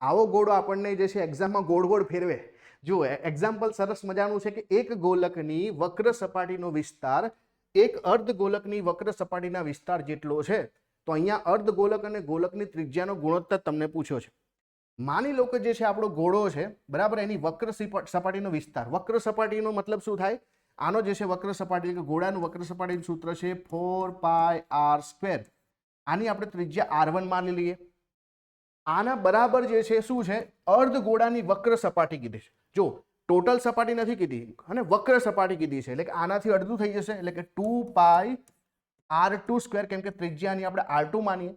આવો ગોળો આપણને જે છે એક્ઝામમાં ગોળ ગોળ ફેરવે. જુઓ એક્ઝામ્પલ સરસ મજાનું છે કે એક ગોલકની વક્ર સપાટીનો વિસ્તાર એક અર્ધગોલકની વક્ર સપાટીના વિસ્તાર જેટલો છે. તો અહીંયા અર્ધગોલક અને ગોલકની ત્રિજ્યાનો ગુણોત્તર તમને પૂછ્યો છે. માની લો કે જે છે આપણો ગોળો છે બરાબર, એની વક્ર સપાટીનો વિસ્તાર. વક્ર સપાટીનો મતલબ શું થાય? આનો જે છે વક્ર સપાટી કે ગોળાનું વક્ર સપાટીનું સૂત્ર છે 4πr². આની આપણે ત્રિજ્યા r1 માની લઈએ. આના બરાબર જે છે શું છે? અર્ધગોળાની વક્ર સપાટી કીધી છે. જો ટોટલ સપાટી નથી કીધી અને વક્ર સપાટી કીધી છે, એટલે કે આનાથી અડધું થઈ જશે, એટલે કે 2πr², કેમ કે ત્રિજ્યાની આપણે r2 માનીએ.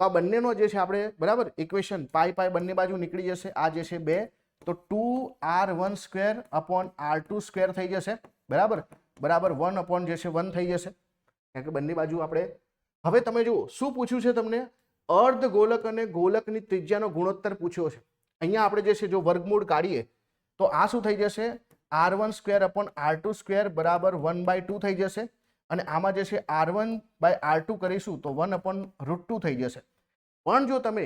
તો આ બંનેનો જે છે આપણે બરાબર ઇક્વેશન પાઈ પાઈ બંને બાજુ નીકળી જશે. આ જે છે 2, તો 2r1² અપોન r2² થઈ જશે બરાબર, બરાબર 1 અપોન જે છે 1 થઈ જશે, કારણ કે બંને બાજુ આપણે. હવે તમે જુઓ શું પૂછ્યું છે તમને? અર્ધગોલક અને ગોલકની ત્રિજ્યાનો ગુણોત્તર પૂછ્યો છે. અહીંયા આપણે જે છે જો વર્ગમૂળ કાઢીએ તો આ શું થઈ જશે? r1² અપોન r2² બરાબર 1/2 થઈ જશે. અને આમાં જે છે r1/r2 કરીશું તો 1/√2 થઈ જશે. પણ જો તમે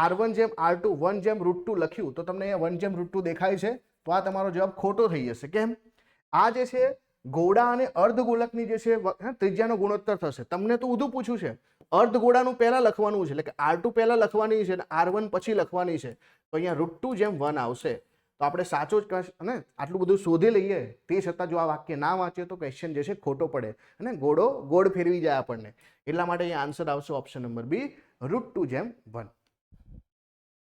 r1 જેમ r2 1/√2 લખ્યું તો તમને અહીંયા 1/√2 દેખાય છે, તો આ તમારો જવાબ ખોટો થઈ જશે. કેમ? આ જે છે ગોળા અને અર્ધગોલકની જે છે ત્રિજ્યાનો ગુણોત્તર થશે. તમને તો ઊંધું પૂછ્યું છે. અર્ધગોળાનું પહેલા લખવાનું છે, એટલે કે r2 પહેલા લખવાની છે અને r1 પછી લખવાની છે. તો અહીંયા √2/1 આવશે. તો આપણે સાચો જ અને આટલું બધું શોધી લઈએ તે છતાં જો આ વાક્ય ના વાંચીએ તો ક્વેશ્ચન જે છે ખોટો પડે અને ગોળ ફેરવી જાય આપણને. એટલા માટે અહીંયા આન્સર આવશે ઓપ્શન નંબર બી, √2/1.